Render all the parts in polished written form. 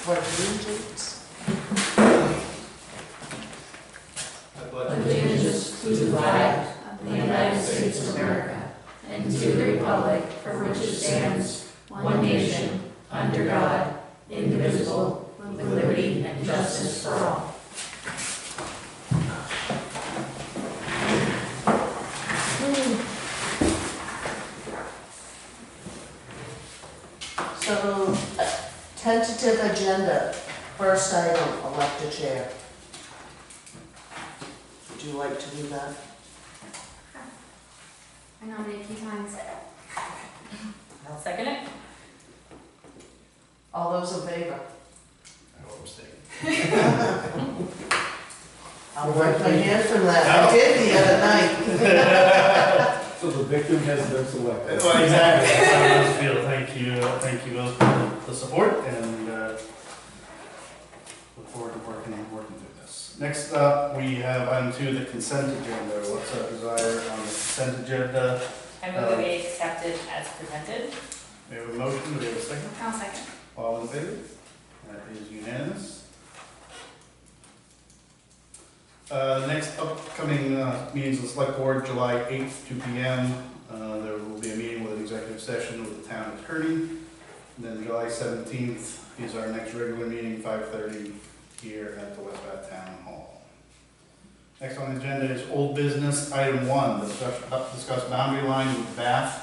for allegiance. Allegiance to the flag of the United States of America and to the republic for which it stands, one nation, under God, indivisible, with liberty and justice for all. So, tentative agenda, first item, elect a chair. Would you like to do that? I nominate Keith Hines. I'll second it. All those in favor? I will abstain. I'll wipe my hands from that. I did the other night. So the victim has been selected. Well, exactly. That's how I just feel. Thank you both for the support, and look forward to working through this. Next up, we have item 2, the consent agenda. What's our desire on the consent agenda? I move that we accept it as presented. We have a motion, do we have a second? I'll second. All in favor? That is unanimous. Next upcoming meetings of the select board, July 8th, 2 p.m. There will be a meeting with an executive session with the town attorney. And then July 17th is our next regular meeting, 5:30 here at the West Bath Town Hall. Next on the agenda is old business, item 1, discuss boundary line with Bath.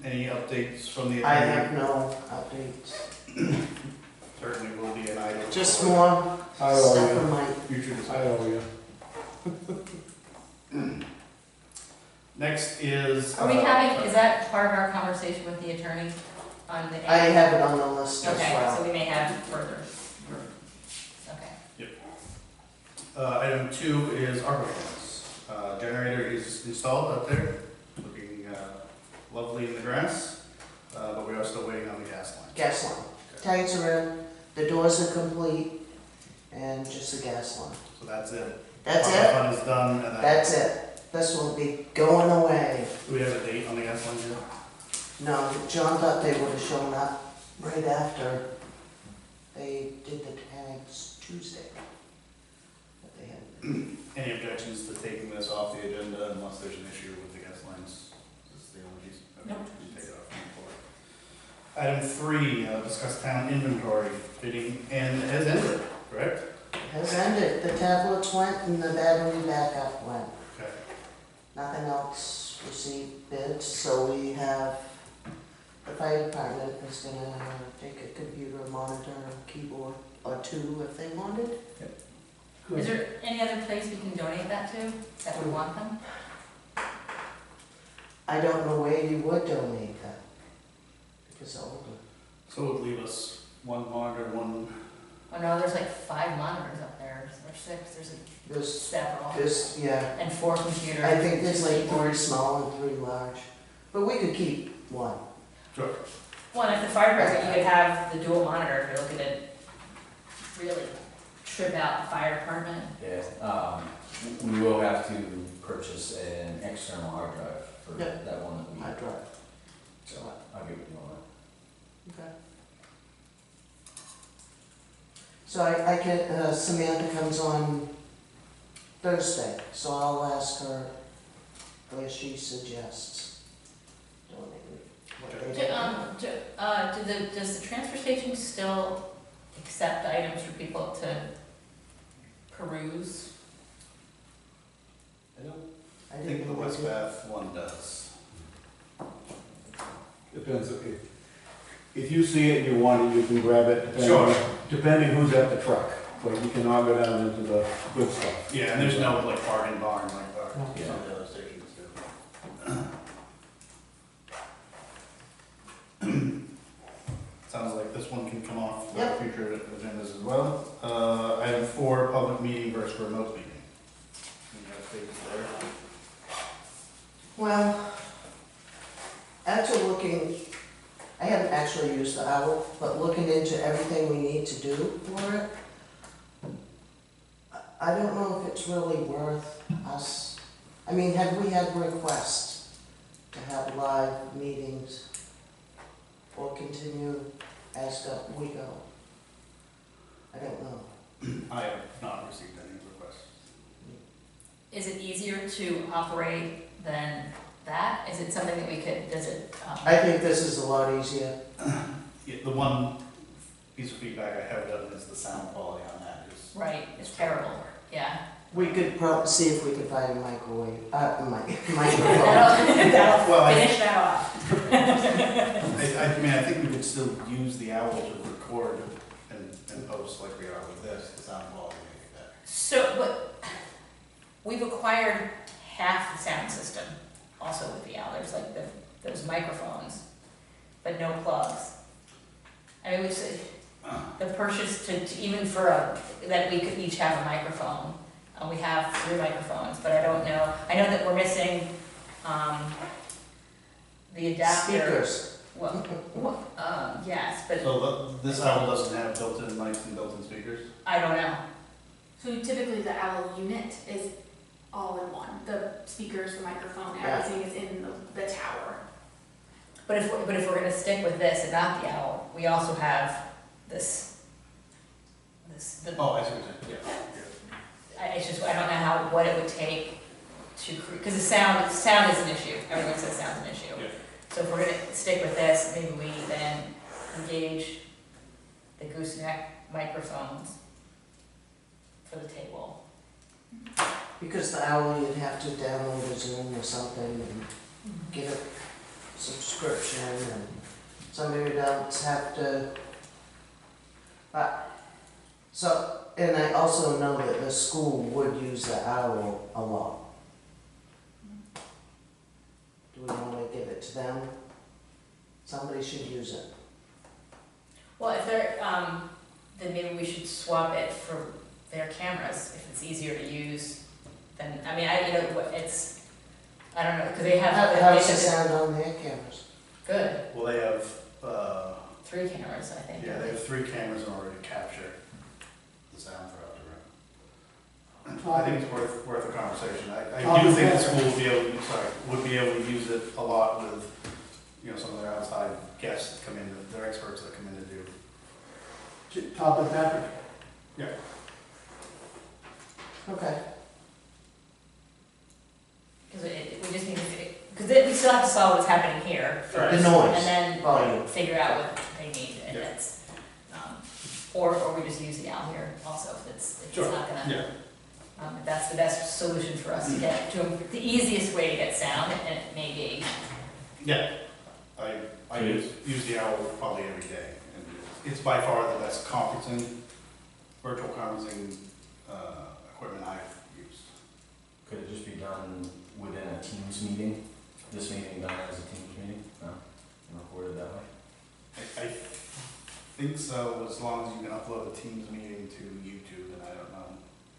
Any updates from the I attorney? have no updates. Certainly will be an item. Just more I stuff owe from you. my, Future I discussion. owe you. Next is. Are we having, is that part of our conversation with the attorney on the? I have it on the list as Okay, well. so we may have further. Okay. Item 2 is ARPA funds. Generator is installed out there, looking lovely in the grass, but we are still waiting on the gas line. Gas line. Tanks are in, the doors are complete, and just the gas line. So that's it. That's ARPA it? fund is done, and That's it. This will be going away. do we have a date on the gas line yet? No, John thought they would have shown up right after they did the tanks Tuesday. But they hadn't. Any objections to taking this off the agenda unless there's an issue with the gas lines? Is this the only piece? Okay, Nope. we take it off from the floor. Item 3, discuss town inventory bidding, and has ended, correct? Has ended. The tablets went and the battery backup went. Okay. Nothing else received bids, so we have, the fire department is gonna take a computer monitor, keyboard, or 2 if they wanted. Is there any other place we can donate that to, that would want them? I don't know where you would donate that. Because older. So it would leave us one monitor, one. Oh no, there's like 5 monitors up there, or 6, there's There's, several. yeah, And 4 computers. I think there's 2 like 3 keyboards. small and 3 large. But we could keep one. Sure. Well, at the fire department, you could have the dual monitor, if you're looking at really trip out the fire department. Yeah, we will have to purchase an external hard drive for Yeah. that one that we, Hard drive. so I'll give you one. Okay. So I can, Samantha comes on Thursday, so I'll ask her where she suggests donating. what they do. Does the transfer station still accept items for people to peruse? I I didn't think the know West they did. Bath one does. Depends, if you see it and you want it, you can grab it. depending- Sure. Depending who's at the truck, but you cannot go down into the good stuff. Yeah, and there's no like bargain barn like some of Yeah. the other stations do. Sounds like this one can come off for Yep. future agendas as well. Item 4, public meeting versus remote meeting. Any updates there? Well, after looking, I haven't actually used the owl, but looking into everything we need to do for it, I don't know if it's really worth us, I mean, have we had requests to have live meetings or continue as we go. I don't know. I have not received any requests. Is it easier to operate than that? Is it something that we could, does it? I think this is a lot easier. Yeah, the one piece of feedback I have gotten is the sound quality on that is. Right, it's terrible, yeah. We could probably see if we could find a microwave, microphone. Well, Finish that off. I mean, I think we could still use the owl to record and post like we are with this, the sound quality may be better. So, what, we've acquired half the sound system also with the owl. There's like those microphones, but no plugs. I mean, the purchase to even for that we could each have a microphone. We have 3 microphones, but I don't know. I know that we're missing the adapter. Speakers. Well, yes, but So this owl doesn't have built-in mics and built-in speakers? I don't know. So typically the owl unit is all in one, the speakers, the microphone, Yeah. everything is in the tower. But if we're gonna stick with this and not the owl, we also have this. Oh, I see what you're saying, yeah. It's just, I don't know what it would take to, because the sound is an issue, everyone says sound's an issue. Yeah. So if we're gonna stick with this, maybe we then engage the gooseneck microphones for the table. Because the owl, you'd have to download a Zoom or something and get a subscription, and somebody else have to. And I also know that the school would use the owl a lot. Do we want to give it to them? Somebody should use it. Well, if they're, then maybe we should swap it for their cameras, if it's easier to use than, I mean, it's, I don't know, because they have. How's the sound on their cameras? Good, Well, they have, 3 cameras, I think. yeah, they have 3 cameras in order to capture the sound throughout the room. I think it's worth a conversation. I do think the school would be able to use it a lot with, some of their outside guests that come in, their experts that come in to do. Top of Patrick. Okay. Because we just need to, because we still have to solve what's happening here first. The noise, And then volume. figure out what they need, and Yeah. it's, or we just use the owl here also, if it's Sure. not gonna. Yeah. If that's the best solution for us to get to, the easiest way to get sound, and it may be. Yeah, I use the owl probably every day, and it's by far the best virtual conferencing equipment I've used. Could it just be done within a Teams meeting? This meeting done as a Teams meeting? No? And recorded that way? I think so, as long as you can upload a Teams meeting to YouTube, and I don't know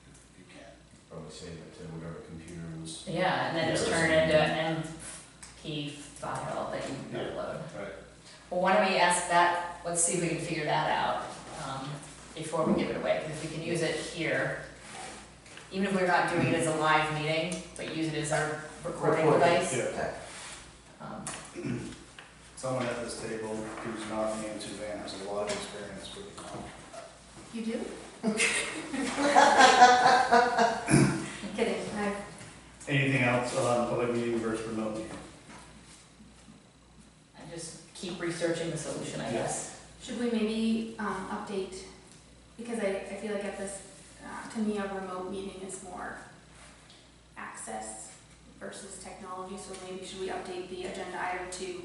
if you can. Probably save it to whatever computer was. Yeah, and then just turn it into an MP file that you Yeah. upload. Right. Well, why don't we ask that, let's see if we can figure that out, before we give it away, because if we can use it here, even if we're not doing it as a live meeting, but use it as our recording device. Yeah. Okay. Someone at this table who's not me and Suzanne has a lot of experience with it. You do? I'm kidding. Anything else on public meeting versus remote meeting? I just keep researching the solution, I guess. Should we maybe update, because I feel like at this, to me, a remote meeting is more access versus technology, so maybe should we update the agenda item to,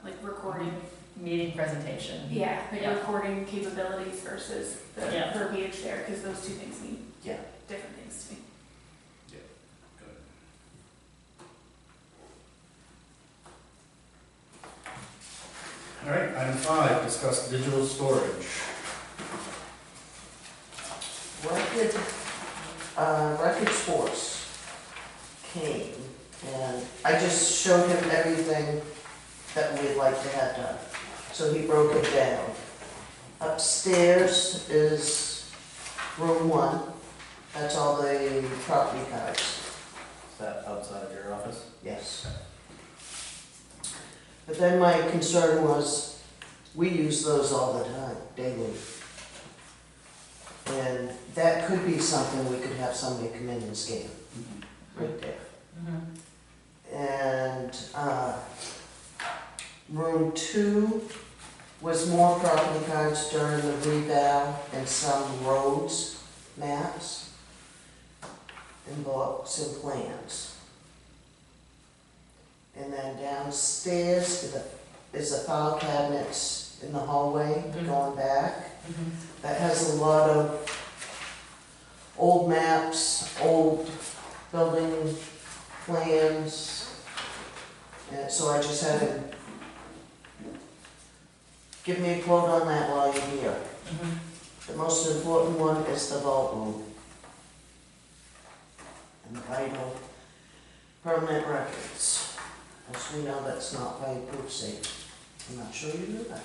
like recording? Meeting presentation. Yeah, like Yeah. recording capabilities versus the Yeah. verbiage there, because those two things mean Yeah. different things to me. Good. All right, item 5, discuss digital storage. Record Sports came, and I just showed him everything that we'd like to have done. So he broke it down. Upstairs is room 1, that's all the property cards, Is that outside your office? yes. But then my concern was We use those all the time, daily. And that could be something we could have somebody come in and scan, right there. And, room 2 was more property cards during the reval and some roads maps and books and plans. And then downstairs is the file cabinets in the hallway going back. That has a lot of old maps, old building plans. And so I just had to give me a quote on that while you're here. The most important one is the vault room. And vital permanent records. As we know, that's not fireproof safe. I'm not sure you knew that.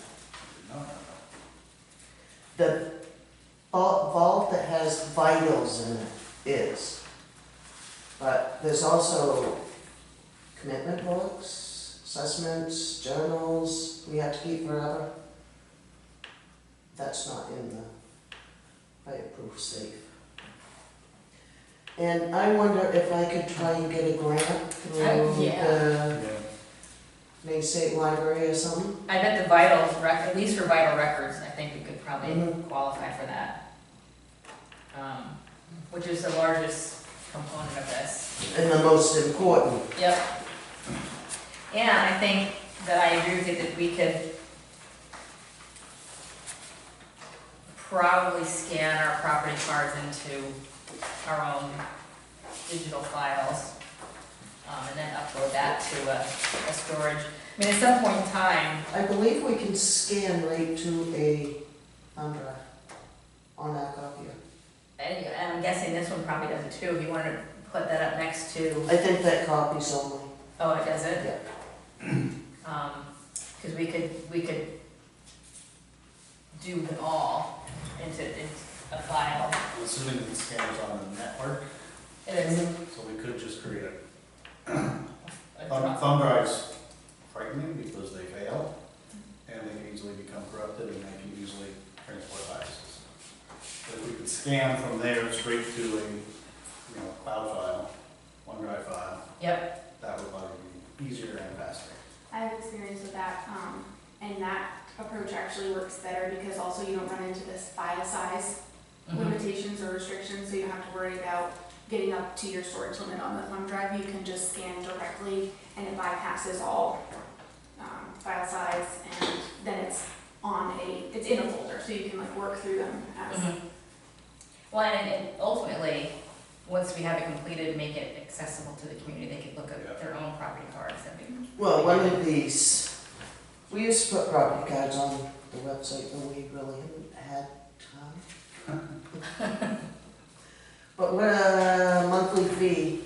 The vault that has vitals in it is. But there's also commitment books, assessments, journals we have to keep forever. That's not in the fireproof safe. And I wonder if I could try and get a grant through Yeah. the Maine State Library or something. I bet the at least for vital records, I think we could probably Mhm. qualify for that. Which is the largest component of this. And the most important. Yep. And I think that I agree with you that we could probably scan our property cards into our own digital files, and then upload that to a storage. I mean, at some point in time, I believe we can scan right to a thumb drive on our copier. and I'm guessing this one probably does it too, if you wanted to put that up next to, I think that copy's only. oh, it does it? Yeah. Cause we could do it all into a file. I'm assuming the scanner's on the network, It is so we could just create a a thumb drives frightening because they fail, and they can easily become corrupted, and they can easily transport viruses. But if we could scan from there straight to a, cloud file, OneDrive file, Yep. that would probably be easier and faster. I have experience with that, and that approach actually works better because also you don't run into this file size limitations or restrictions, so you don't have to worry about getting up to your storage limit on the thumb drive. You can just scan directly and it bypasses all file size, and then it's in a folder, so you can like work through them as. Well, and ultimately, once we have it completed, make it accessible to the community, they could look at their own property cards. Well, one of these, we used to put property cards on the website, but we really haven't had time. But what a monthly fee,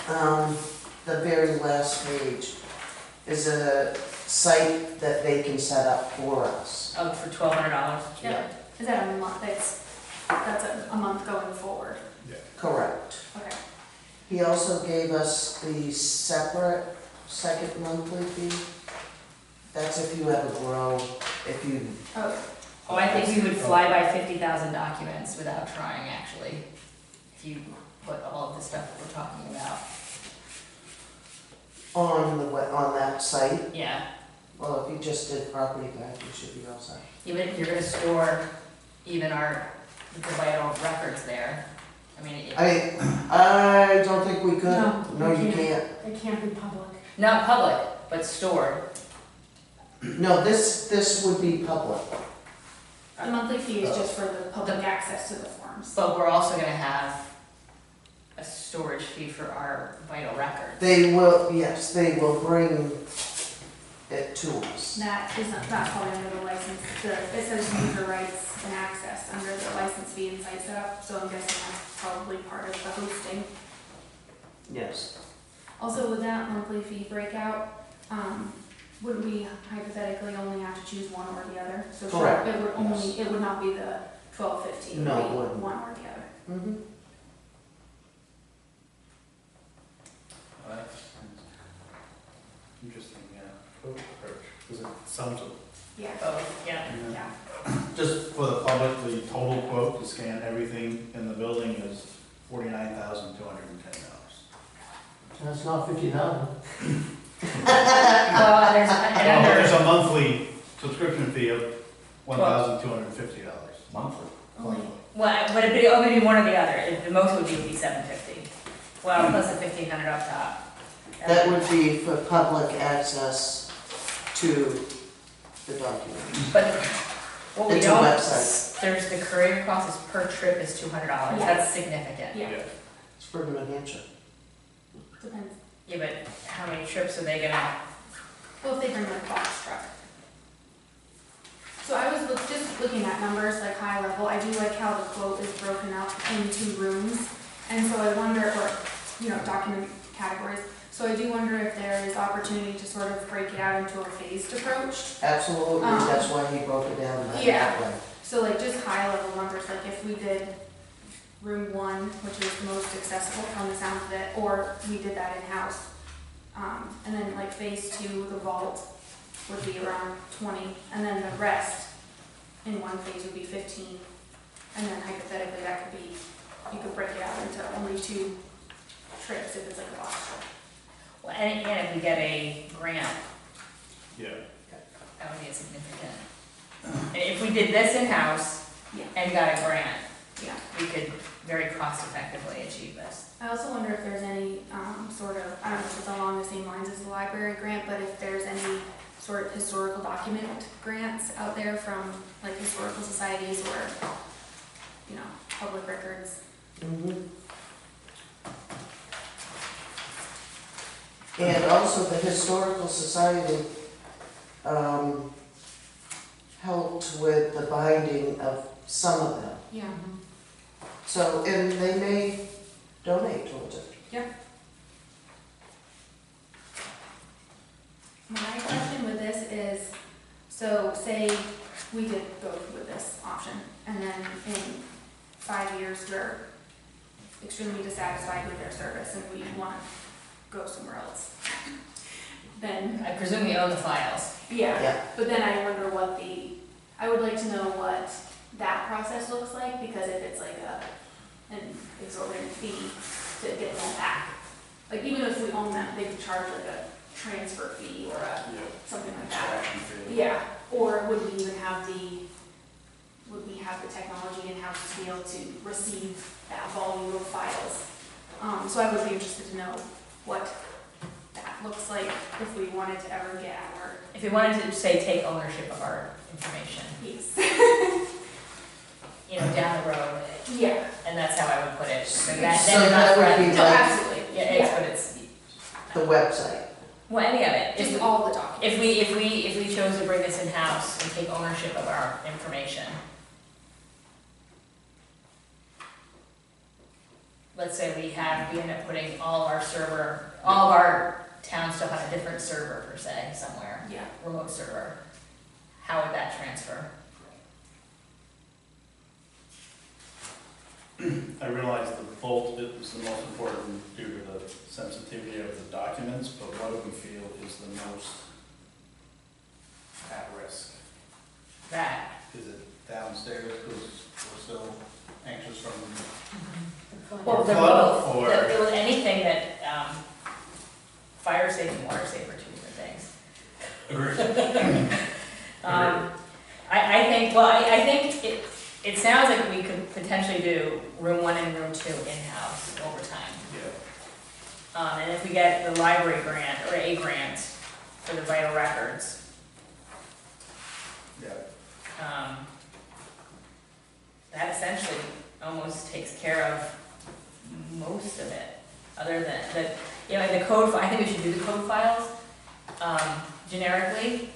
the very last page is a site that they can set up for us. Oh, for $1,200? Yep. Is that a month? That's a month going forward. Correct. Okay. He also gave us the separate second monthly fee. That's if you ever grow, if you, Oh, I think we would fly by 50,000 documents without trying, actually, if you put all of the stuff that we're talking about. on that site. Yeah. Well, if you just did property card, you should be all set. Even if you're gonna store even the vital records there, I mean, I don't think we could. No, you can't. It can't be public. not public, but stored. No, this would be public. The monthly fee is just for the public access to the forms. But we're also gonna have a storage fee for our vital records. They will, yes, they will bring it to us. That is not probably under the license. It says user rights and access under the license fee and site setup, so I'm guessing that's probably part of the hosting. Yes. Also, with that monthly fee breakout, would we hypothetically only have to choose one or the other? So Correct. it would not be the 12.50. No, it it would be wouldn't. one or the other. Mm-hmm. Interesting, approach, because it sounds Yeah, both, yeah. yeah. Just for the public, the total quote to scan everything in the building is $49,210. That's not 50,000. Well, there's, and There's under, a monthly subscription fee of $1,250. Monthly. Only, well, but it would be one or the other, the most would be $750. Well, plus the $1,500 up top. That would be for public access to the document. But what we It's a don't, website. there's the courier cost is per trip is $200, that's significant. yeah, It's for New Hampshire. depends. Yeah, but how many trips are they gonna, Well, if they bring their box truck. So I was just looking at numbers, like high level, I do like how the quote is broken up into rooms. And so I wonder, or, you know, document categories. So I do wonder if there is opportunity to sort of break it out into a phased approach. Absolutely, that's why he broke it down that Yeah. way. So like just high level numbers, like if we did room 1, which is the most accessible from the sound of it, or we did that in-house. And then like phase 2, the vault would be around 20, and then the rest in one phase would be 15. And then hypothetically, that could be, you could break it out into only 2 trips if it's like a box trip. well, and if we get a grant, Yeah. that would be a significant. And if we did this in-house Yeah. and got a grant, Yeah. we could very cost effectively achieve this. I also wonder if there's any sort of, I don't know if it's along the same lines as the library grant, but if there's any sort of historical document grants out there from like historical societies or, you know, public records. Mhm. And also the Historical Society helped with the binding of some of them. Yeah. So, and they may donate towards it. My question with this is, so say we did go with this option, and then in 5 years, we're extremely dissatisfied with their service and we want to go somewhere else. Then, I presume we own the files. yeah, Yeah, but then I wonder what I would like to know what that process looks like, because if it's like an exorbitant fee to get them back. Like even if we own them, they could charge like a transfer fee or something like that. Yeah, or would we even have the technology in-house to be able to receive that volume of files? So I would be interested to know what that looks like if we wanted to ever get our, If we wanted to, say, take ownership of our information, yes. you know, down the road, Yeah, and that's how I would put it. So So that, that then would enough be for, no, like absolutely. yeah, it's, but it's, the website. well, any of it. Just If, all the documents. if we chose to bring this in-house and take ownership of our information, let's say we end up putting all of our town stuff on a different server per se, somewhere, Yeah. remote server, how would that transfer? I realize the vault is the most important due to the sensitivity of the documents, but what do we feel is the most at risk? That, Is it downstairs because we're still anxious from well, they're flood both, or? anything that, fire safe and water safe are two different things. Agreed. I think, well, I think it sounds like we could potentially do room 1 and room 2 in-house over time. Yeah. And if we get the library grant, or a grant for the vital records, Yeah. that essentially almost takes care of most of it, other than, you know, the code, I think we should do the code files, generically,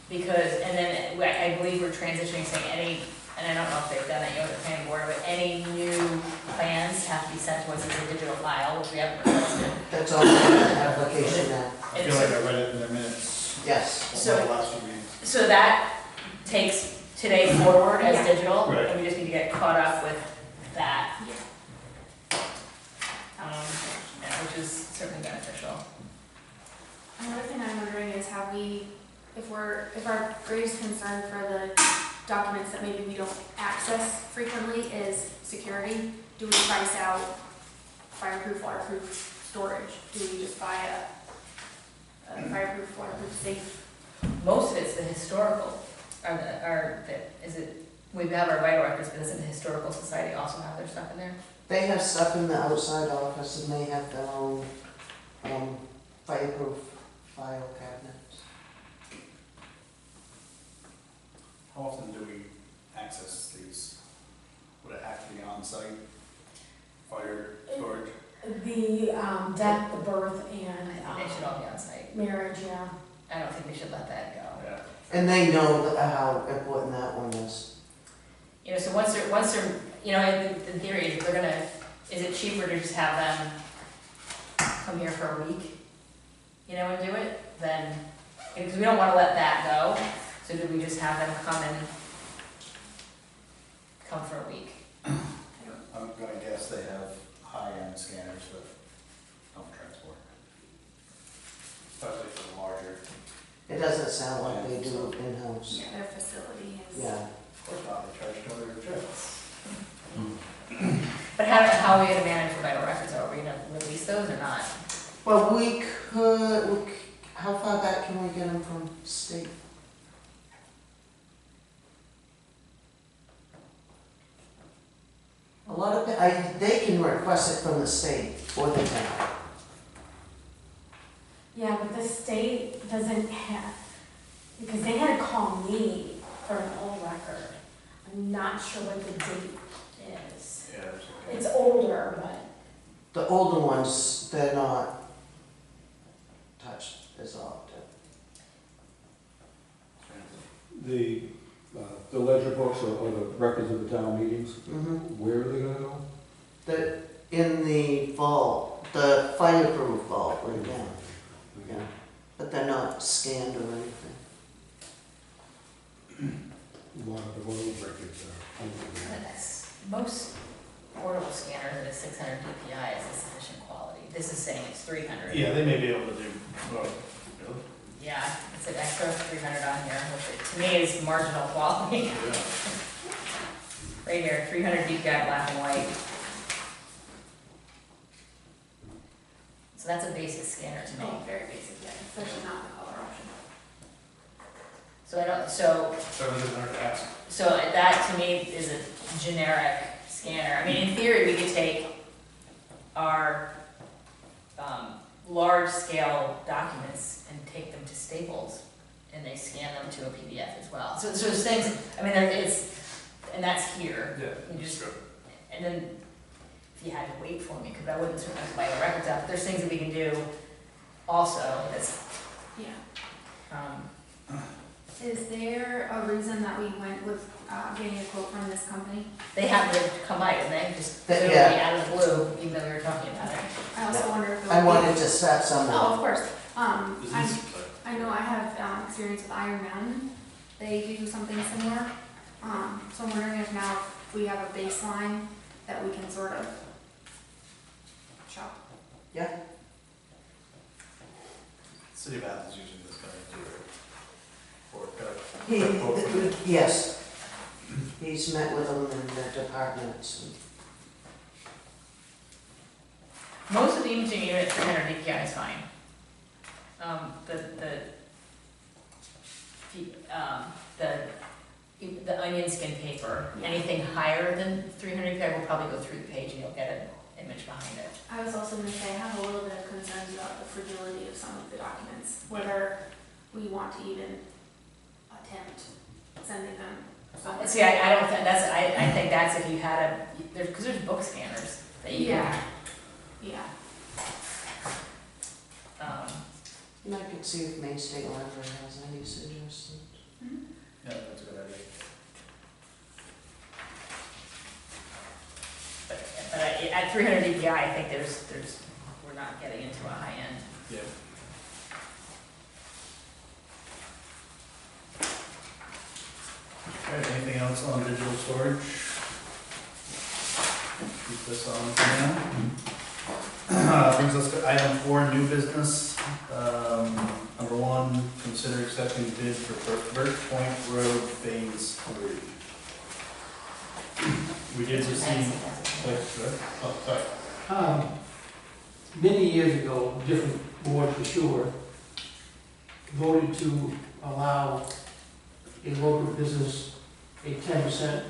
because, and then I believe we're transitioning, saying and I don't know if they've done it yet with the planning board, but any new plans have to be sent to us as a digital file, which we haven't requested. That's all in the application now. I feel like I read it in their minutes. Yes. Of So- my last few meetings. So that takes today forward as Yeah. digital, Right. and we just need to get caught up with that, which is certainly beneficial. Another thing I'm wondering is if our greatest concern for the documents that maybe we don't access frequently is security, do we price out fireproof, waterproof storage? Do we just buy a fireproof, waterproof safe? Most of it's the historical, we have our vital records, but doesn't the Historical Society also have their stuff in there? They have stuff in the outside office and they have their own, fireproof file cabinets. How often do we access these? Would it have to be on-site fire storage? The death, the birth, I and think they should all be on site. marriage, yeah. I don't think we should let that go. Yeah. And they know how important that one is. You know, so once they're, you know, in theory, if they're gonna, is it cheaper to just have them come here for a week, you know, and do it, then, because we don't wanna let that go, so do we just have them come for a week? I'm gonna guess they have high-end scanners that don't transport. Especially for the larger. It doesn't sound like they do it in-house. Yeah, their facility is. Yeah. Of course not, they charge $200 But how are we gonna manage the vital records, are we gonna release those or not? Well, how far back can we get them from state? A lot of, they can request it from the state or the town. Yeah, but the state doesn't have, because they had to call me for an old record. I'm not sure what the date is. Yeah, there's It's older, but The older ones, they're not touched as often. The ledger books or the records of the town meetings, Mm-hmm. where are they gonna go? In the vault, the fireproof vault right now, yeah. But they're not scanned or anything. A lot of the road records are. Most portable scanners at 600 DPI is a sufficient quality. This is saying it's 300. Yeah, they may be able to do, well, Yeah, it's an extra 300 on here, which to me is marginal quality. Right here, 300 DPI black and white. So that's a basic scanner to me. Oh, very basic, yeah, especially not the color option. So I don't, so so that to me is a generic scanner. I mean, in theory, we could take our large-scale documents and take them to Staples, and they scan them to a PDF as well. So there's things, I mean, and that's here. Yeah. You just, and then if you had to wait for me, because I wouldn't certainly buy the records out, but there's things that we can do also that's, Yeah. Is there a reason that we went with getting a quote from this company? they happen to come by, and they just But, literally yeah. out of the blue, even though we were talking about it. I also wonder if. it I would be- wanted to start somewhere. Oh, of course. This I is, I know I have experience with Iron Mountain. They do something similar. So I'm wondering if now if we have a baseline that we can sort of shop. City of Athens using this kind of tool. Yes. He's met with them in the departments. Most of the imaging unit at 300 DPI is fine. The onion skin paper, anything higher than 300 DPI will probably go through the page and you'll get an image behind it. I was also going to say I have a little bit of concerns about the fragility of some of the documents, whether we want to even attempt sending them. somewhere. See, I don't think that's, I think that's if you had because there's book scanners that you can. Yeah. And I could see if Main State Library has any suggestions. Yeah, that's a good idea. But at 300 DPI, I think we're not getting into a high end. Yeah. Okay, anything else on digital storage? Keep this on for now. Brings us to item 4, new business. Number 1, consider accepting bid for Birch Point Road Phase 3. We did receive, oh, sorry. Many years ago, different board for sure, voted to allow a local business a 10%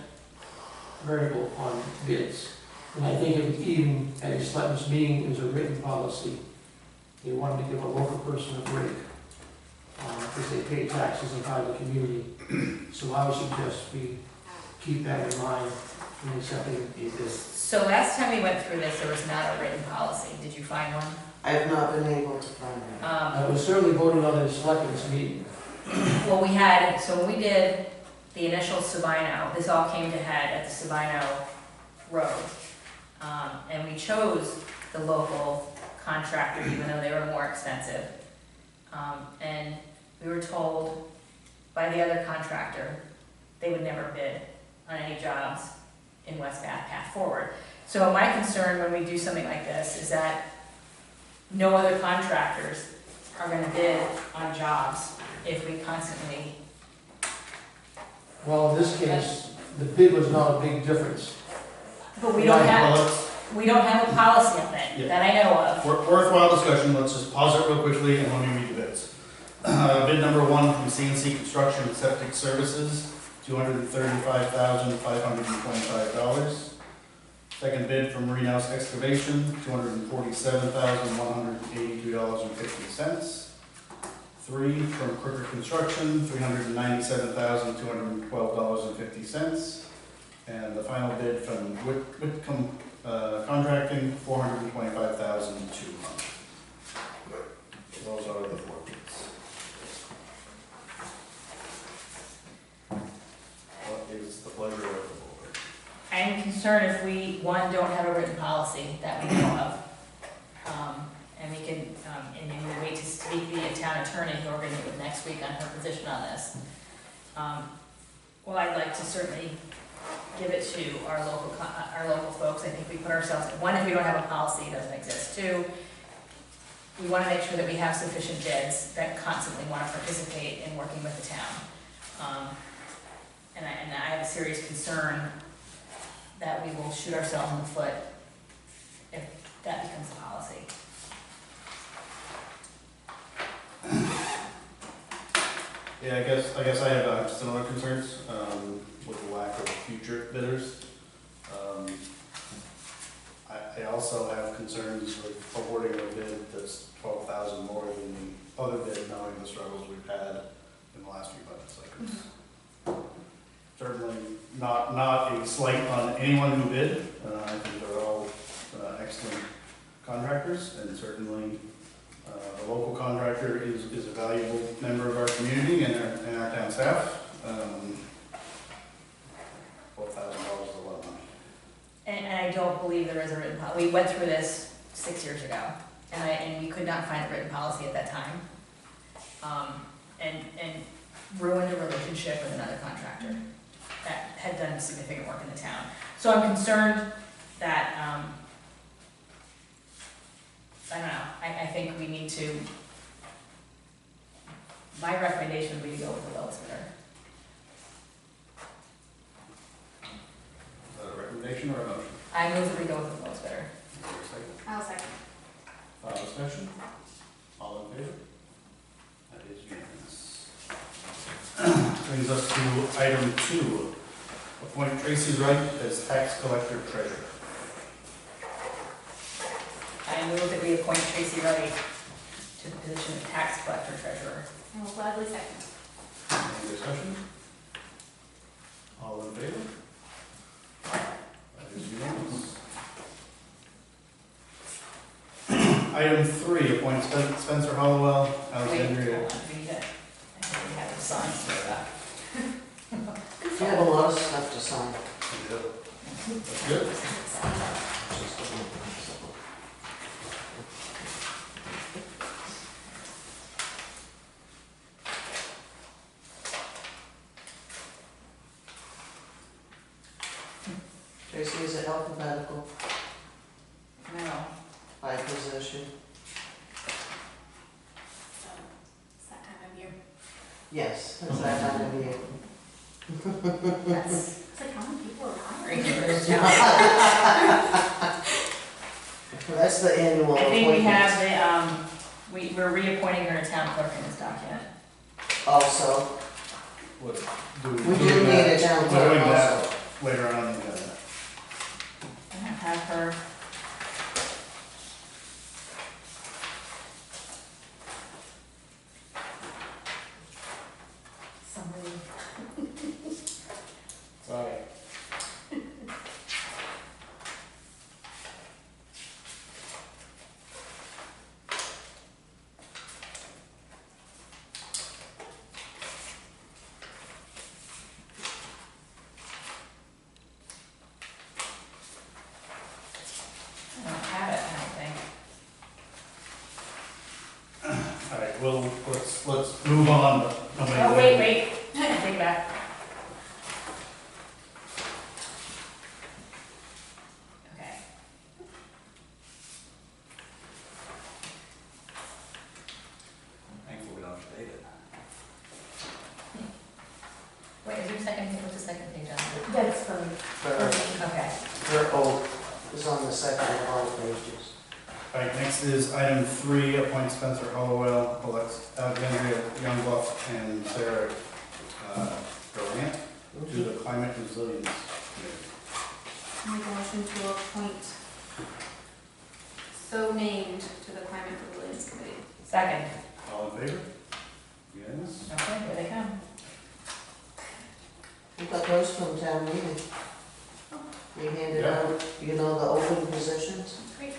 variable on bids. And I think it was even at a selectmen's meeting, it was a written policy. They wanted to give a local person a break, because they pay taxes and part of the community. So I would suggest we keep that in mind when accepting a bid. So last time we went through this, there was not a written policy. Did you find one? I have not been able to find it. I was certainly voted on at a selectmen's meeting. Well, we had, so when we did the initial Sabino, this all came to head at the Sabino Road. And we chose the local contractor, even though they were more expensive. And we were told by the other contractor, they would never bid on any jobs in West Bath Path Forward. So my concern when we do something like this is that no other contractors are gonna bid on jobs if we constantly. Well, in this case, the bid was not a big difference. But we don't have, Well, let's- we don't have a policy on it Yeah. that I know of. Worthwhile discussion, let's just pause it real quickly and let me read the bids. Bid number 1 from CNC Construction and Septic Services, $235,525. Second bid from Marino's Excavation, $247,182.50. 3 from Crooker Construction, $397,212.50. And the final bid from Whitcomb Contracting, $425,200. Those are the 4 bids. What is the pleasure of the board? I'm concerned if we, one, don't have a written policy that we know of. And we can, and then we wait to speak to the town attorney who we're gonna meet with next week on her position on this. Well, I'd like to certainly give it to our local folks. I think we put ourselves, one, if we don't have a policy, it doesn't exist. 2, we wanna make sure that we have sufficient bids that constantly wanna participate in working with the town. And I have a serious concern that we will shoot ourselves in the foot if that becomes a policy. Yeah, I guess I have similar concerns with the lack of future bidders. I also have concerns with awarding a bid that's 12,000 more than the other bid, knowing the struggles we've had in the last few budget cycles. Certainly not a slight on anyone who bid. I think they're all excellent contractors, and certainly the local contractor is a valuable member of our community and our town staff. $12,000 is a lot of money. And I don't believe there is a written policy. We went through this 6 years ago, and we could not find a written policy at that time. And ruined a relationship with another contractor that had done significant work in the town. So I'm concerned that, I don't know, I think we need to, my recommendation would be to go with the lowest bidder. Is that a recommendation or a motion? I move that we go with the lowest bidder. Is there a second? I'll second. Discussion? All in favor? That is unanimous. Brings us to item 2. Appoint Tracy Wright as tax collector treasurer. I move that we appoint Tracy Wright to the position of tax collector treasurer. I will gladly second. Any discussion? All in favor? That is unanimous. Item 3, appoint Spencer Hollowell, Wait, Alexandria. hold on, read it. I think we have to sign some stuff. You have a lot of stuff to sign. That's good. Tracy, is it alphabetical? No. by position. So, it's that time of year. Yes, it's that time of year. It's like, how many people are hiring? That's the annual I think we appointments. have we're reappointing her to town clerk in this document. Also, What, we do need a town We're clerk doing that also. later on in the agenda. I have her. Somebody. Sorry. I don't have it, I don't think. All right, well, let's move on. Nobody- Oh, wait, take it back. Okay. Thankfully, we don't have to date it. Wait, is there a second, what's the second page on That's for, there? Okay. Her oath is on the second of all pages. All right, next is item 3, appoint Spencer Hollowell, Alexandria Youngbuff, and Sarah Durant to the Climate Resilience Committee. Make a motion to appoint so named to the Climate Resilience Committee. Second. All in favor? Unanimous? Okay, here they come. We got those from town meeting. We handed Yeah. out, you know, the open positions. Great.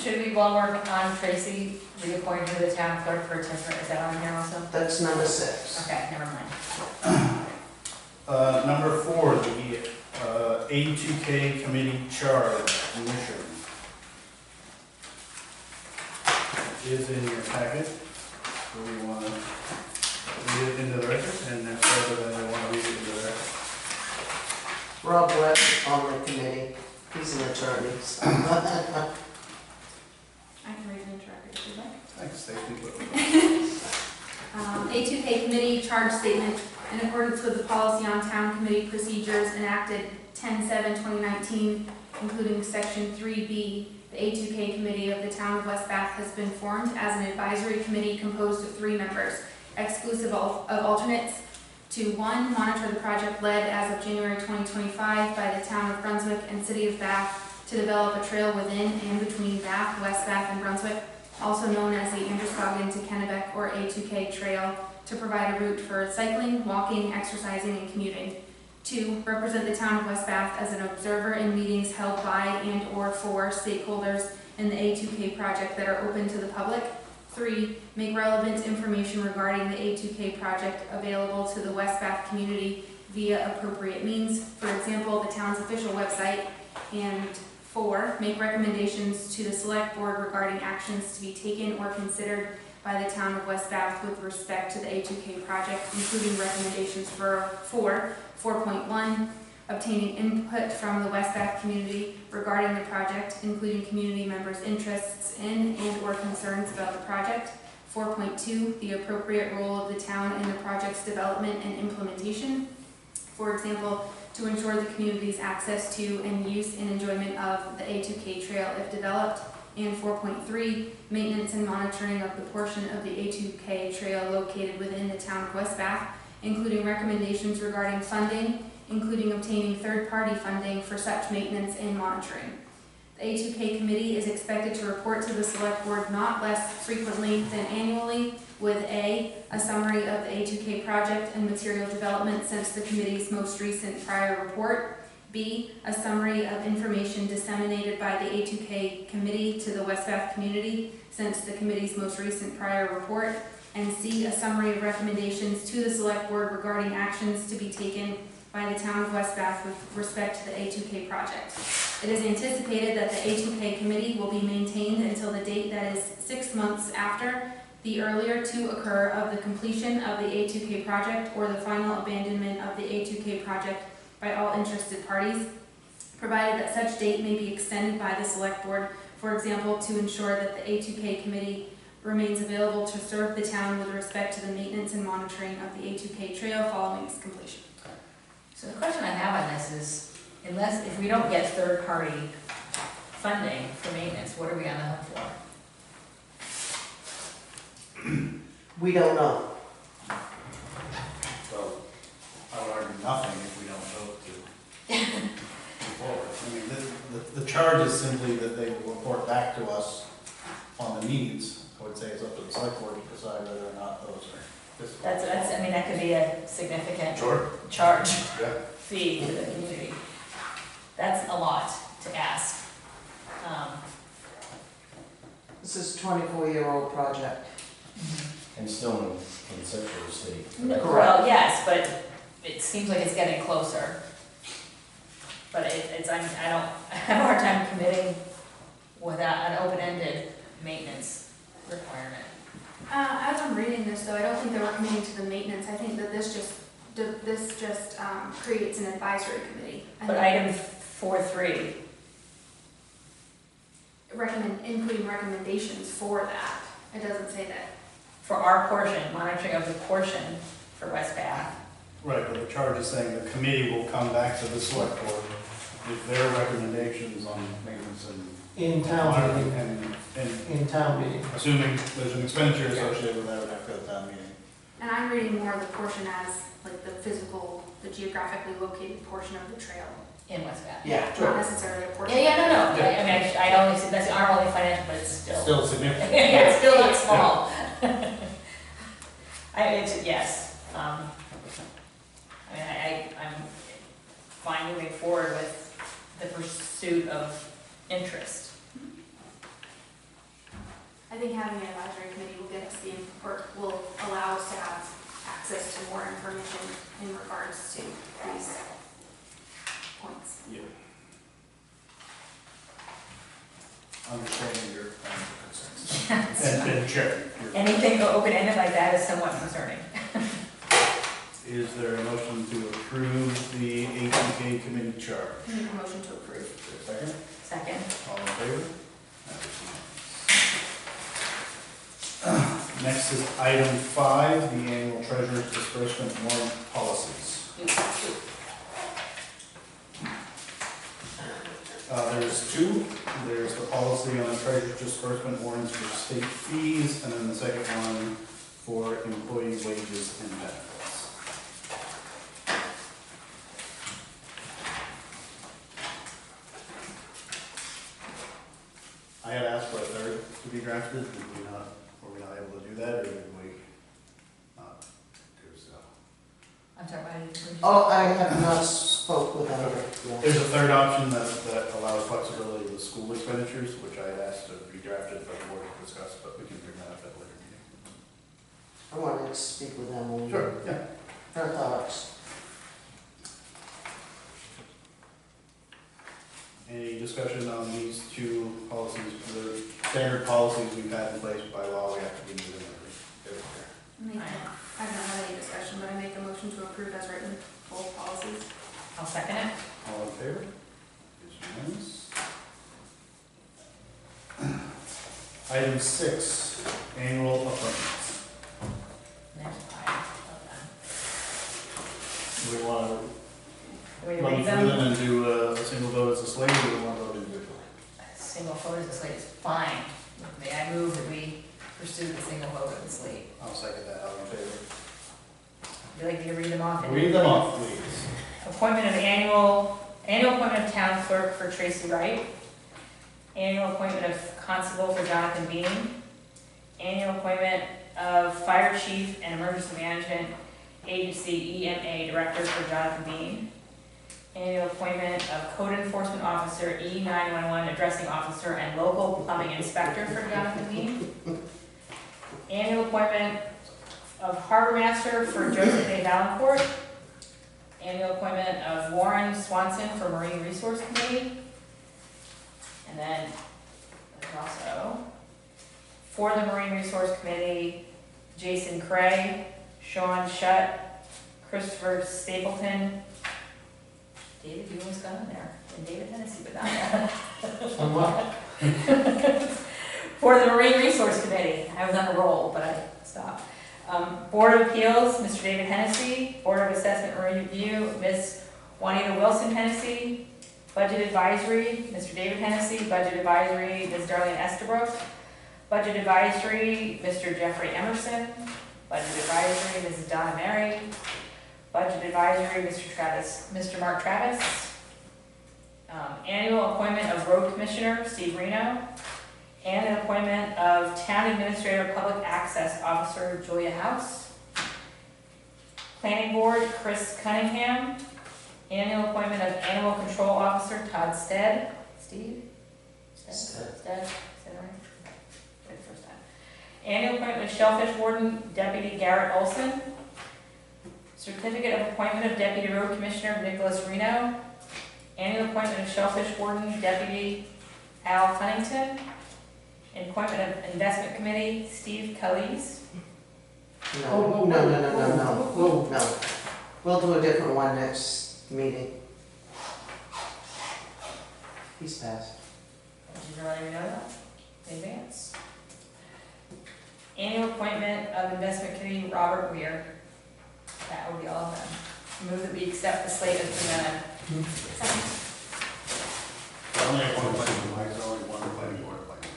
Should we, while we're on Tracy, reappoint her to the town clerk for a temporary, is that on here also? That's number 6. Okay, never mind. Number 4, the A2K Committee Charge Mission is in your packet. So we want to read it into the record, and if further than they want to read it into the record. Rob West on the committee, he's an attorney. So. I can read it into record if you'd like. Thanks, Stacy. A2K Committee Charge Statement. In accordance with the policy on town committee procedures enacted 10/7/2019, including section 3B, the A2K Committee of the Town of West Bath has been formed as an advisory committee composed of 3 members, exclusive of alternates, to 1, monitor the project led as of January 2025 by the Town of Brunswick and City of Bath to develop a trail within and between Bath, West Bath, and Brunswick, also known as the Androscoggin to Kennebec or A2K Trail, to provide a route for cycling, walking, exercising, and commuting. 2, represent the Town of West Bath as an observer in meetings held by and/or for stakeholders in the A2K project that are open to the public. 3, make relevant information regarding the A2K project available to the West Bath community via appropriate means, for example, the town's official website. And 4, make recommendations to the select board regarding actions to be taken or considered by the Town of West Bath with respect to the A2K project, including recommendations for 4.1, obtaining input from the West Bath community regarding the project, including community members' interests in and/or concerns about the project. 4.2, the appropriate role of the town in the project's development and implementation. For example, to ensure the community's access to and use and enjoyment of the A2K trail if developed. And 4.3, maintenance and monitoring of the portion of the A2K trail located within the Town of West Bath, including recommendations regarding funding, including obtaining third-party funding for such maintenance and monitoring. The A2K committee is expected to report to the select board not less frequently than annually with a summary of the A2K project and material development since the committee's most recent prior report, B, a summary of information disseminated by the A2K committee to the West Bath community since the committee's most recent prior report, and C, a summary of recommendations to the select board regarding actions to be taken by the Town of West Bath with respect to the A2K project. It is anticipated that the A2K committee will be maintained until the date that is 6 months after the earlier to occur of the completion of the A2K project or the final abandonment of the A2K project by all interested parties, provided that such date may be extended by the select board, for example, to ensure that the A2K committee remains available to serve the town with respect to the maintenance and monitoring of the A2K trail following its completion. So the question I have on this is, if we don't get third-party funding for maintenance, what are we on the hook for? We don't know. Well, I would argue nothing if we don't vote to move forward. I mean, the charge is simply that they will report back to us on the needs. I would say it's up to the select board to decide whether or not those are fiscal. I mean, that could be a significant Sure. charge Yeah. fee to the community. That's a lot to ask. This is a 24-year-old project. And still in conceptual state. Well, yes, but it seems like it's getting closer. But I have a hard time committing without an open-ended maintenance requirement. As I'm reading this, though, I don't think that we're committing to the maintenance. I think that this just creates an advisory committee. But item 4.3, Including recommendations for that. It doesn't say that. for our portion, monitoring of the portion for West Bath. Right, but the charge is saying the committee will come back to the select board with their recommendations on maintenance and In town monitoring meeting, and in town meeting. assuming there's an expenditure associated with that, it would have to go to town meeting. And I'm reading more of the portion as like the geographically located portion of the trail. In West Bath. Yeah. Not necessarily a portion. No. Yeah. I mean, I only see, that's our only financial, but it's still. Still significant. Yeah, it's still not small. Yes. I mean, I'm fine moving forward with the pursuit of interest. I think having an advisory committee will get us will allow us to have access to more information in regards to these points. Yeah. Understanding your concerns. And sure. Anything open-ended like that is somewhat concerning. Is there a motion to approve the ATK committee charge? Make a motion to approve. Is there a second? Second. All in favor? Next is item 5, the annual treasurer's disbursement warrant policies. There's two. There's the policy on treasurer's disbursement warrants for state fees, and then the second one for employee wages and benefits. I had asked for a third to be drafted. Were we not able to do that, or did we not do so? I'm sorry, why did you? Oh, I have not spoke with them yet. There's a third option that allows flexibility with school expenditures, which I had asked to be drafted by the board to discuss, but we can bring that up at a later meeting. I wanted to speak with them on Yeah. her thoughts. Any discussion on these two policies? The standard policies we've had in place by law, we have to be moving every year. I don't have any discussion, but I make a motion to approve as written, both policies. I'll second it. All in favor? It's unanimous. Item 6, annual appointments. There's five of Do we want to them. Do we run read through them? them and do a single vote as a slate, or do we want to vote individually? Single vote of the slate is fine with me. I move that we pursue the single vote of the slate. I'll second that. All in favor? Would you like me to read them off? Read them off, please. Appointment of annual appointment of town clerk for Tracy Wright. Annual appointment of constable for Jonathan Bean. Annual appointment of fire chief and emergency management agency EMA director for Jonathan Bean. Annual appointment of code enforcement officer E911 addressing officer and local plumbing inspector for Jonathan Bean. Annual appointment of harbor master for Joseph A. Valancourt. Annual appointment of Warren Swanson for Marine Resource Committee. And then there's also, for the Marine Resource Committee, Jason Cray, Sean Shutt, Christopher Stapleton, David, you almost got in there, and David Hennessy, but not there. On what? For the Marine Resource Committee, I was on a roll, but I stopped. Board of Appeals, Mr. David Hennessy. Board of Assessment Review, Ms. Juanita Wilson Hennessy. Budget Advisory, Mr. David Hennessy. Budget Advisory, Ms. Darlene Estabrook. Budget Advisory, Mr. Jeffrey Emerson. Budget Advisory, Mrs. Donna Mary. Budget Advisory, Mr. Mark Travis. Annual appointment of Road Commissioner, Steve Reno. And an appointment of Town Administrator Public Access Officer, Julia House. Planning Board, Chris Cunningham. Annual appointment of Animal Control Officer, Todd Stead. Steve? Stead? Is that right? Good, first time. Annual appointment of Shellfish Warden, Deputy Garrett Olson. Certificate of Appointment of Deputy Road Commissioner, Nicholas Reno. Annual appointment of Shellfish Warden, Deputy Al Huntington. Appointment of Investment Committee, Steve Calise. No, no. We'll do a different one next meeting. He's passed. Did you already know that in advance? Annual appointment of Investment Committee, Robert Weir. That would be all of them. Move that we accept the slate as presented. Second. Only one planning, there's only one planning board appointment.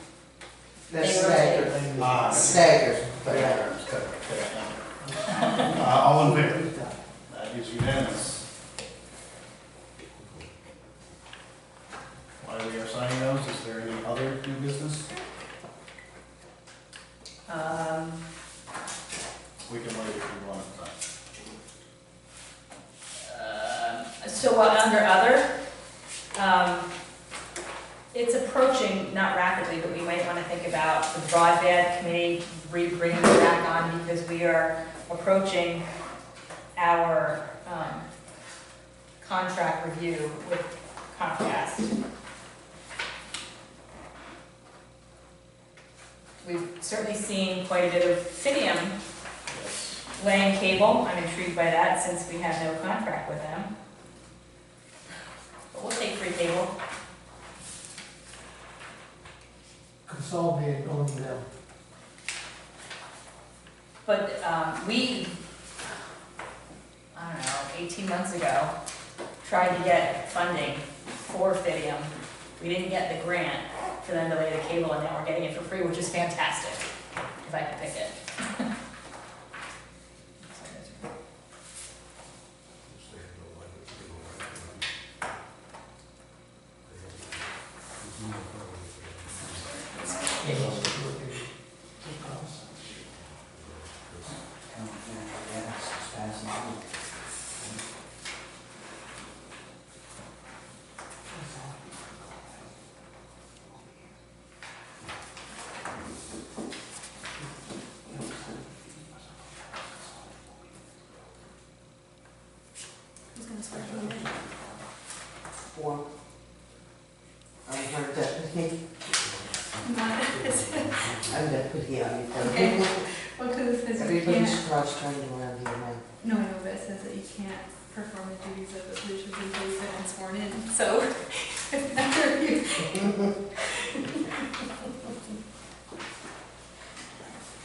That's They rotate. staggered, but yeah. All in favor? That is unanimous. While we are signing those, is there any other new business? We can wait if we want to. So under other, it's approaching, not rapidly, but we might want to think about the broadband committee bringing it back on because we are approaching our contract review with Comcast. We've certainly seen quite a bit of Fidium laying cable. I'm intrigued by that since we have no contract with them. But we'll take free cable. Consolidated owning them. But we, I don't know, 18 months ago, tried to get funding for Fidium. We didn't get the grant for them to lay the cable, and now we're getting it for free, which is fantastic, if I can pick it. Who's gonna start doing it? Four. I'm her deputy. I'm deputy on you. Okay. Well, because it says you Everybody's can't, cross-trained around here now. no, I know, but it says that you can't perform the duties of the position until you've been sworn in, so. After you.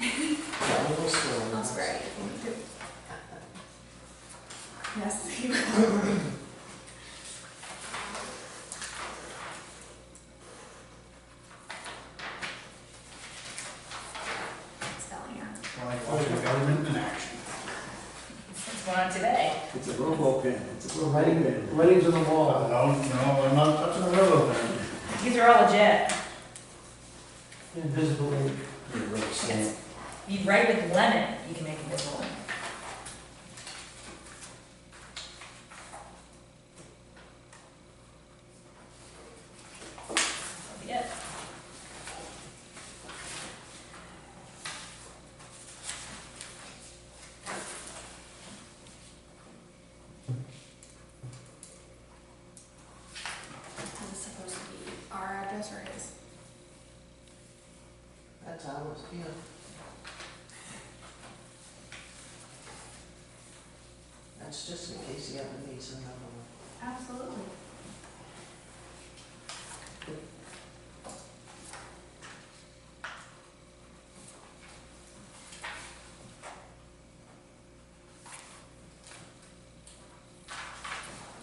Yeah, we'll swear. I'll swear at you if you need to. Yes, you will. Spelling error. Like watching government in action. What's going on today? It's a robo pen, it's a robo Writing, pen. writings on the No, wall. I'm not touching the railroad there. These are all legit. Invisible ink. Yes. You write with lemon, you can make invisible ink. That'll be it. Is this supposed to be our address or Yeah. That's just in case he ever needs another one. Absolutely.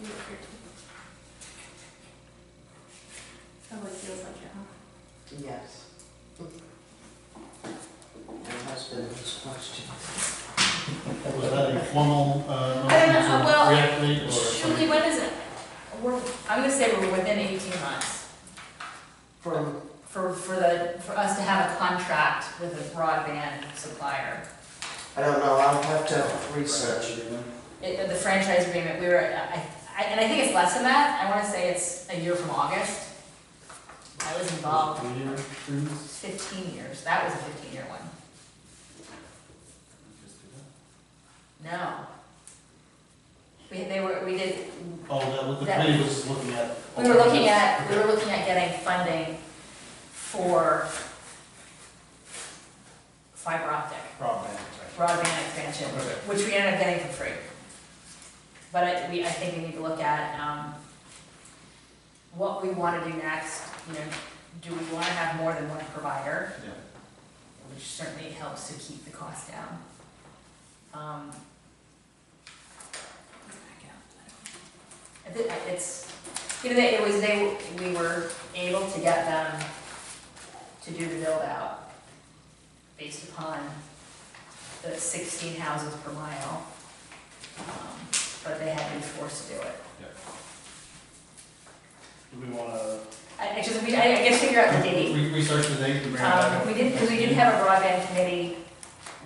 You look here too. Probably feels like it, huh? Yes. My husband has questions. Was that a formal, I don't know, motion to well, reactivate or? Julie, when is it? I'm gonna say we're within 18 months From, for us to have a contract with a broadband supplier. I don't know, I'll have to research. The franchise agreement, we were, and I think it's less than that, I wanna say it's a year from August. I was involved 15 years, that was a 15-year one. No. We did, Oh, the That- committee was looking at. we were looking at getting funding for fiber optic broadband expansion, Okay. which we ended up getting for free. But I think we need to look at, what we wanna do next, you know, do we wanna have more than one provider? Yeah. Which certainly helps to keep the cost down. It's, you know, we were able to get them to do the build out based upon the 16 houses per mile. But they had been forced to do it. Do we wanna I guess figure out the date. research the date and bring it back up? We didn't, because we didn't have a broadband committee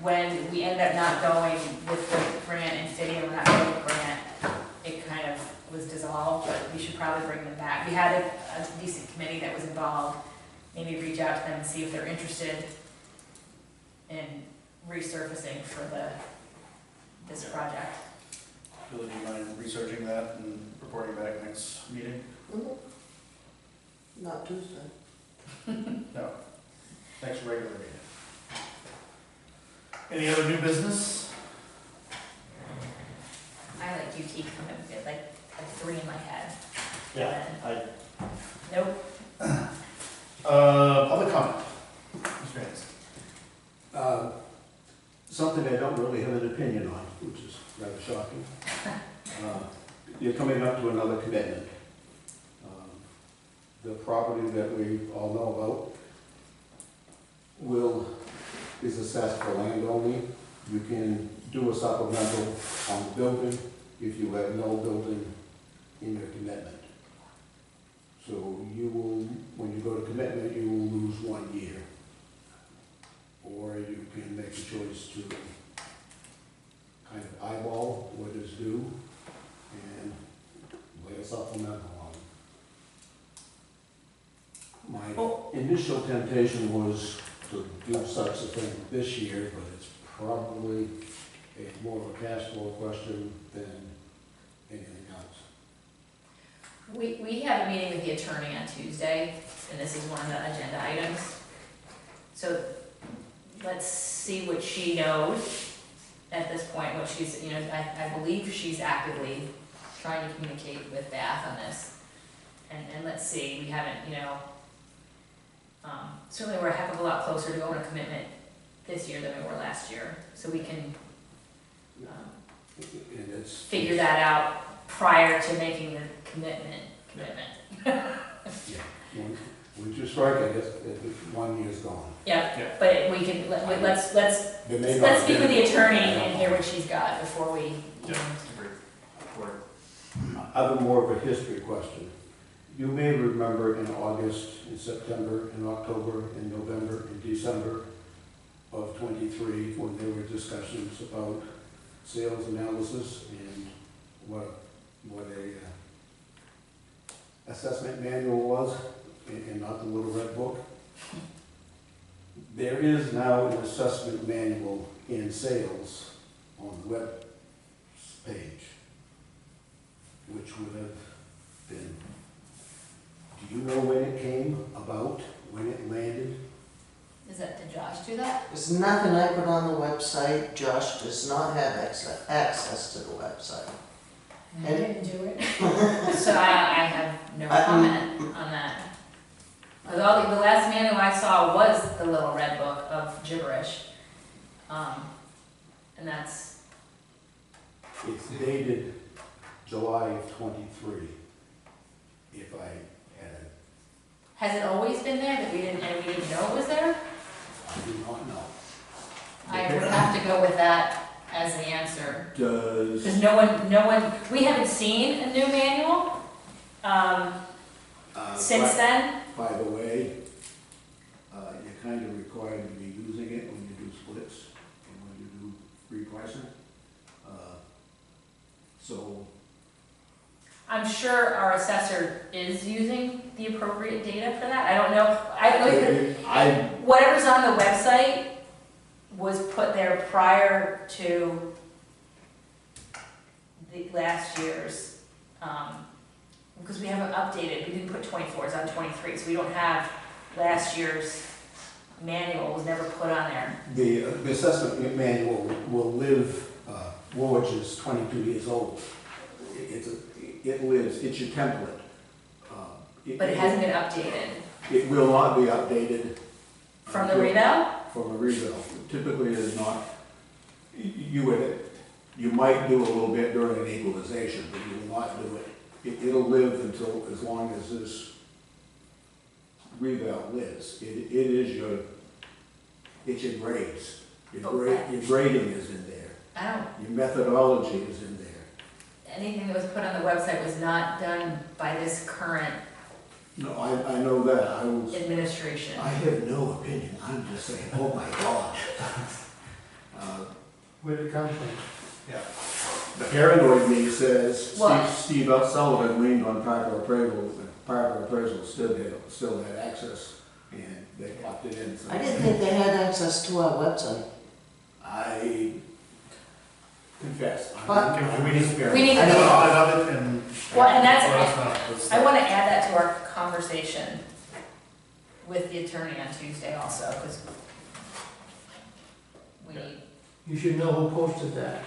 when we ended up not going with the grant and Fidium, we're not going with the grant. It kind of was dissolved, but we should probably bring them back. We had a decent committee that was involved. Maybe reach out to them and see if they're interested in resurfacing for this project. Bill, do you mind researching that and reporting back next meeting? Mhm. Not Tuesday. No. Next regular meeting. Any other new business? I like UT coming with like three in my head. Yeah, Nope. public comment. Mr. Hanson. Something I don't really have an opinion on, which is rather shocking. You're coming up to another commitment. The property that we all know about is assessed for land only. You can do a supplemental on the building if you have no building in your commitment. So you will, when you go to commitment, you will lose 1 year. Or you can make a choice to kind of eyeball what is due and lay a supplemental on. My initial temptation was to do such a thing this year, but it's probably more of a cash flow question than anything else. We have a meeting with the attorney on Tuesday, and this is one of the agenda items. So let's see what she knows at this point, what she's, you know, I believe she's actively trying to communicate with Bath on this. And let's see, we haven't, you know, certainly we're a heck of a lot closer to going to commitment this year than we were last year. So we can And it's. figure that out prior to making the commitment. Once you strike it, 1 year's gone. Yeah, Yeah. but we can, let's They may not speak with the get it. attorney and hear what she's got before we. Yeah, agreed. Or- I have more of a history question. You may remember in August, in September, in October, in November, in December of '23, when there were discussions about sales analysis and what a assessment manual was, and not the little red book. There is now an assessment manual in sales on the web page, which would have been, do you know when it came about, when it landed? Is that to Josh do that? There's nothing I put on the website. Josh does not have access to the website. I And- didn't do it. So I have no comment on that. 'Cause the last manual I saw was the little red book of gibberish. And that's, It's dated July of '23, if I had it. has it always been there that we didn't know it was there? I do not know. I would have to go with that as the answer. Does, Because no one, we haven't seen a new manual, since then. by the way, you're kind of required to be using it when you do splits and when you do repricing. So, I'm sure our assessor is using the appropriate data for that. I don't know. Whatever's on the website was put there prior to the last year's, because we haven't updated, we didn't put 24, it's on 23, so we don't have last year's manual, was never put on there. the assessment manual will live, Woolwich is 22 years old. It lives, it's your template. But it hasn't been updated. It will not be updated. From the revale? From a revale. Typically, it is not, you might do a little bit during an equalization, but you will not do it. It'll live until, as long as this revale lives. It's your grades. Your grading is in there. I don't, Your methodology is in there. anything that was put on the website was not done by this current No, I know that. administration. I have no opinion. I'm just saying, oh my God. Where did it come from? The paranoid me says What? Steve Sullivan leaned on Parker Appraisal, and Parker Appraisal still had access, and they opted in. So I didn't think they had access to our website. I confess. But- We need to I be, know. Audit of it and. Well, and that's- Let us know, 'cause I want to add that to our conversation with the attorney on Tuesday also, because we need, You should know who posted that.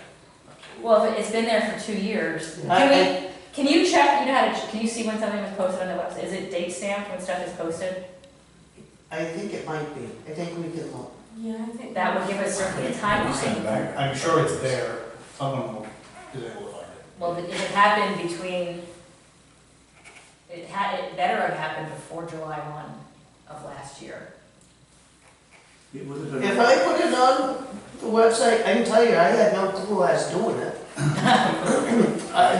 well, if it's been there for 2 years. I- Can you check, you know how to, can you see when something was posted on the website? Is it date stamped when stuff is posted? I think it might be. I think we can look. Yeah, I think. That would give us certainly a timeline. I'm sure it's there, someone will, is able to find it. Well, if it happened between, it better have happened before July 1 of last year. It was If I put it on the website, I can tell you, I had no clue I was doing it.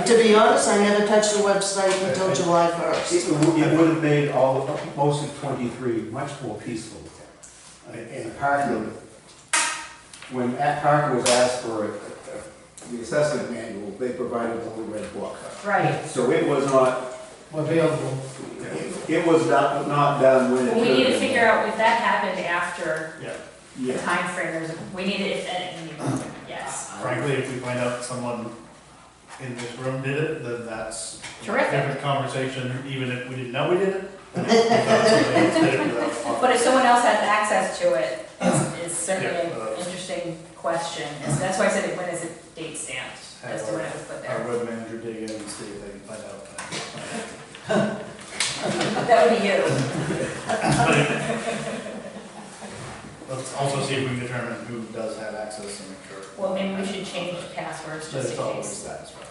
To be honest, I never touched the website until July 1st. It would have made most of 23 much more peaceful. And Parker, when Parker was asked for the assessment manual, they provided the little red book. Right. So it was not, Available. it was not done when it. Well, we need to should have been figure out if that happened after Yeah, the done. Yeah. timeframe, we need it, yes. frankly, if we find out someone in this room did it, then that's a Terrific. different conversation, even if we didn't know we did it. We thought somebody else did it without- But if someone else has access to it, it's certainly Yeah, an interesting question. And so that's why I said, when is it date stamped, as to when it was put Our there? web manager dig in and see if they can find out. That would be you. Let's also see if we can determine who does have access and make sure. Well, maybe we should change passwords That just it's in always case. satisfied.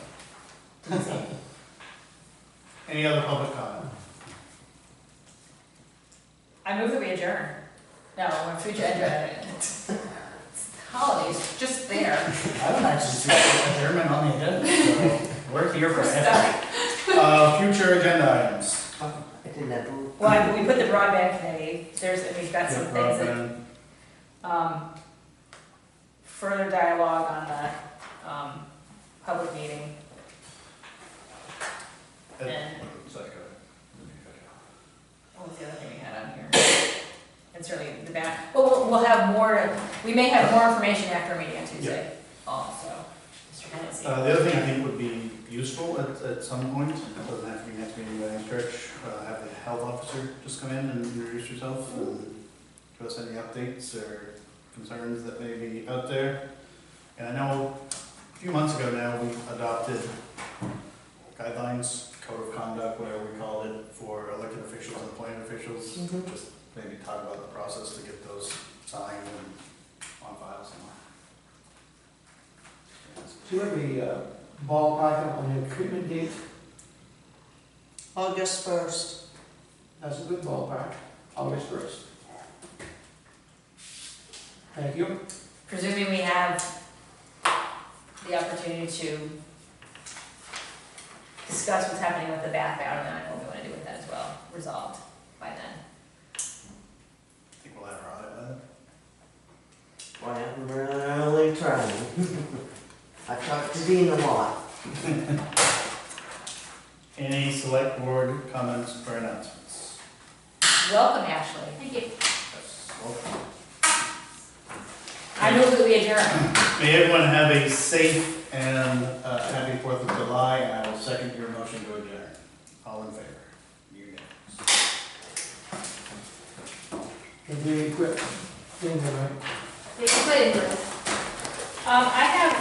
Any other public comment? I move that we adjourn. No, we're future adjourn. Holidays, just there. I don't actually see adjournment on the agenda, so we're here for We're it. stuck. Future agenda items. I didn't have to. Well, we put the broadband committee, we've got some things that, Broadband. further dialogue on the, public meeting. And what was the other thing we had on here? And certainly the back, well, we'll have more, we may have more information after our meeting on Tuesday also. Mr. Hennessy. The other thing I think would be useful at some point, it doesn't have to be next meeting by any stretch, have the health officer just come in and introduce yourself and give us any updates or concerns that may be out there. And I know a few months ago now, we adopted guidelines, code of conduct, whatever we called it, for elected officials and appointed officials. Mhm. Just maybe talk about the process to get those signed and on file somewhere. Do you have a ballpark on the treatment date? August 1st. That's a good ballpark, August 1st. Thank you. Presuming we have the opportunity to discuss what's happening with the bath out, and I know what we want to do with that as well, resolved by then. I think we'll have our audit with it. Well, I'm really trying. I talked to Dean a lot. Any select board comments or announcements? Welcome, Ashley. Thank you. Yes, welcome. I move that we adjourn. May everyone have a safe and happy 4th of July, and I will second your motion to adjourn. All in favor? Unanimous. And very quick, thing, right? They can put it in. I have